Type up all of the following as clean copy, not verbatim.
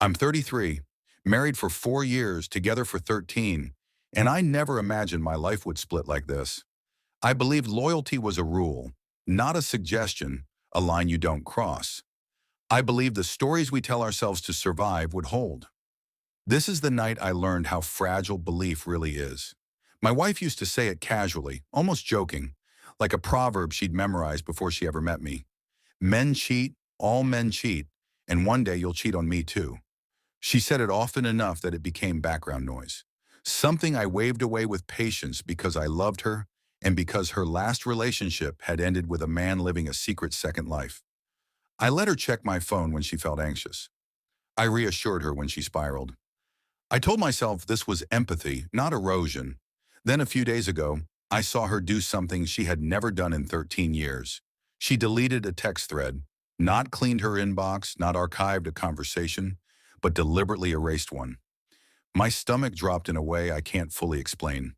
I'm 33, married for 4 years, together for 13, and I never imagined my life would split like this. I believed loyalty was a rule, not a suggestion, a line you don't cross. I believed the stories we tell ourselves to survive would hold. This is the night I learned how fragile belief really is. My wife used to say it casually, almost joking, like a proverb she'd memorized before she ever met me. Men cheat, all men cheat, and one day you'll cheat on me too. She said it often enough that it became background noise. Something I waved away with patience because I loved her and because her last relationship had ended with a man living a secret second life. I let her check my phone when she felt anxious. I reassured her when she spiraled. I told myself this was empathy, not erosion. Then a few days ago, I saw her do something she had never done in 13 years. She deleted a text thread, not cleaned her inbox, not archived a conversation, but deliberately erased one. My stomach dropped in a way I can't fully explain,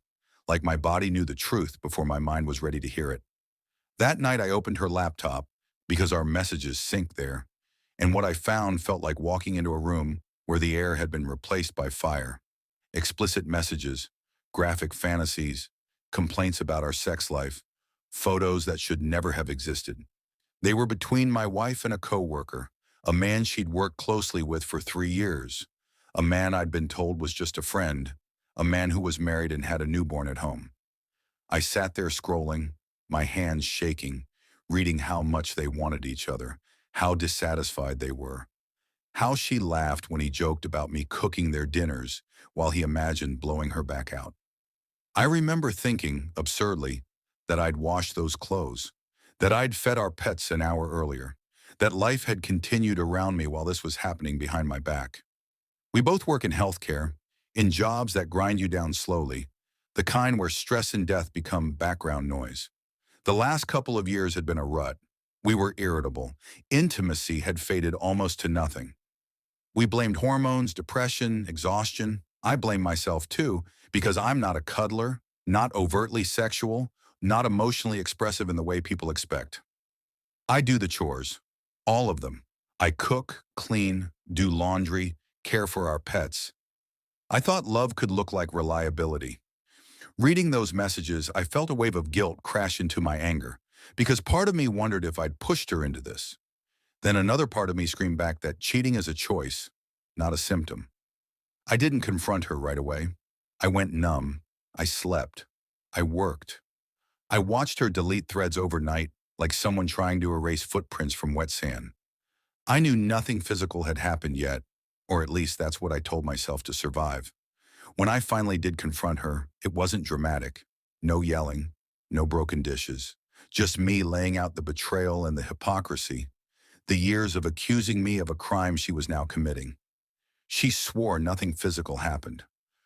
like my body knew the truth before my mind was ready to hear it. That night I opened her laptop because our messages sync there, and what I found felt like walking into a room where the air had been replaced by fire. Explicit messages, graphic fantasies, complaints about our sex life, photos that should never have existed. They were between my wife and a coworker, a man she'd worked closely with for 3 years, a man I'd been told was just a friend, a man who was married and had a newborn at home. I sat there scrolling, my hands shaking, reading how much they wanted each other, how dissatisfied they were, how she laughed when he joked about me cooking their dinners while he imagined blowing her back out. I remember thinking, absurdly, that I'd washed those clothes, that I'd fed our pets an hour earlier, that life had continued around me while this was happening behind my back. We both work in healthcare, in jobs that grind you down slowly, the kind where stress and death become background noise. The last couple of years had been a rut. We were irritable. Intimacy had faded almost to nothing. We blamed hormones, depression, exhaustion. I blame myself too, because I'm not a cuddler, not overtly sexual, not emotionally expressive in the way people expect. I do the chores, all of them. I cook, clean, do laundry, care for our pets. I thought love could look like reliability. Reading those messages, I felt a wave of guilt crash into my anger, because part of me wondered if I'd pushed her into this. Then another part of me screamed back that cheating is a choice, not a symptom. I didn't confront her right away. I went numb. I slept. I worked. I watched her delete threads overnight, like someone trying to erase footprints from wet sand. I knew nothing physical had happened yet, or at least that's what I told myself to survive. When I finally did confront her, it wasn't dramatic. No yelling, no broken dishes. Just me laying out the betrayal and the hypocrisy, the years of accusing me of a crime she was now committing. She swore nothing physical happened.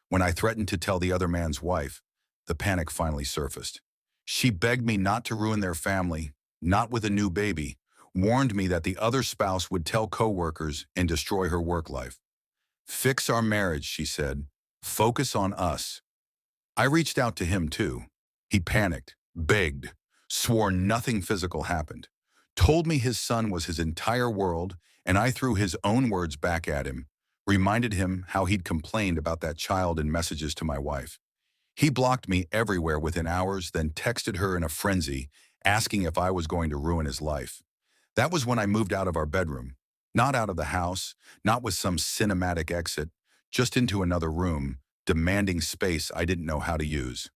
When I threatened to tell the other man's wife, the panic finally surfaced. She begged me not to ruin their family, not with a new baby, warned me that the other spouse would tell coworkers and destroy her work life. Fix our marriage, she said. Focus on us. I reached out to him too. He panicked, begged, swore nothing physical happened, told me his son was his entire world, and I threw his own words back at him, reminded him how he'd complained about that child in messages to my wife. He blocked me everywhere within hours, then texted her in a frenzy, asking if I was going to ruin his life. That was when I moved out of our bedroom. Not out of the house, not with some cinematic exit, just into another room, demanding space I didn't know how to use.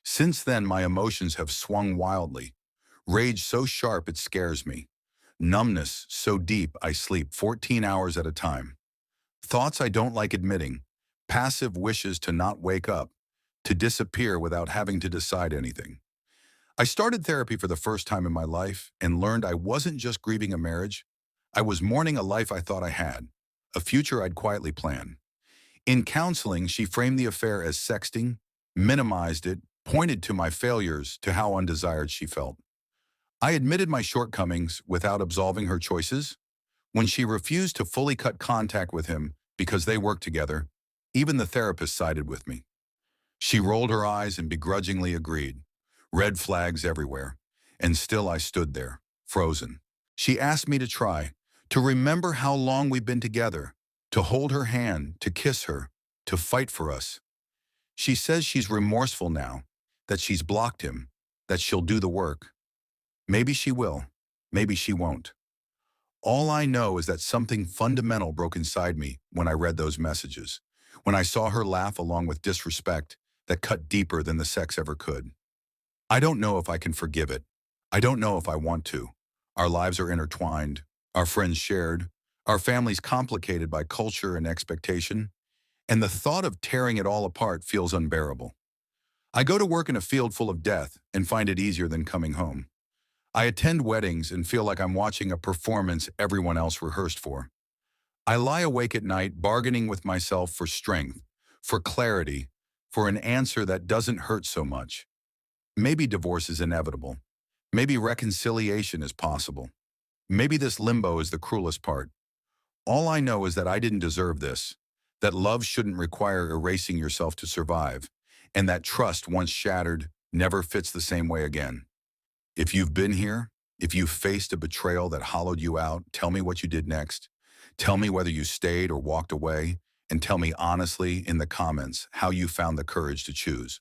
Since then, my emotions have swung wildly. Rage so sharp it scares me. Numbness so deep I sleep 14 hours at a time. Thoughts I don't like admitting. Passive wishes to not wake up, to disappear without having to decide anything. I started therapy for the first time in my life and learned I wasn't just grieving a marriage. I was mourning a life I thought I had, a future I'd quietly planned. In counseling, she framed the affair as sexting, minimized it, pointed to my failures, to how undesired she felt. I admitted my shortcomings without absolving her choices. When she refused to fully cut contact with him because they worked together, even the therapist sided with me. She rolled her eyes and begrudgingly agreed. Red flags everywhere. And still I stood there, frozen. She asked me to try, to remember how long we'd been together, to hold her hand, to kiss her, to fight for us. She says she's remorseful now, that she's blocked him, that she'll do the work. Maybe she will, maybe she won't. All I know is that something fundamental broke inside me when I read those messages, when I saw her laugh along with disrespect that cut deeper than the sex ever could. I don't know if I can forgive it. I don't know if I want to. Our lives are intertwined, our friends shared, our families complicated by culture and expectation, and the thought of tearing it all apart feels unbearable. I go to work in a field full of death and find it easier than coming home. I attend weddings and feel like I'm watching a performance everyone else rehearsed for. I lie awake at night bargaining with myself for strength, for clarity, for an answer that doesn't hurt so much. Maybe divorce is inevitable. Maybe reconciliation is possible. Maybe this limbo is the cruelest part. All I know is that I didn't deserve this, that love shouldn't require erasing yourself to survive, and that trust once shattered never fits the same way again. If you've been here, if you've faced a betrayal that hollowed you out, tell me what you did next. Tell me whether you stayed or walked away, and tell me honestly in the comments how you found the courage to choose.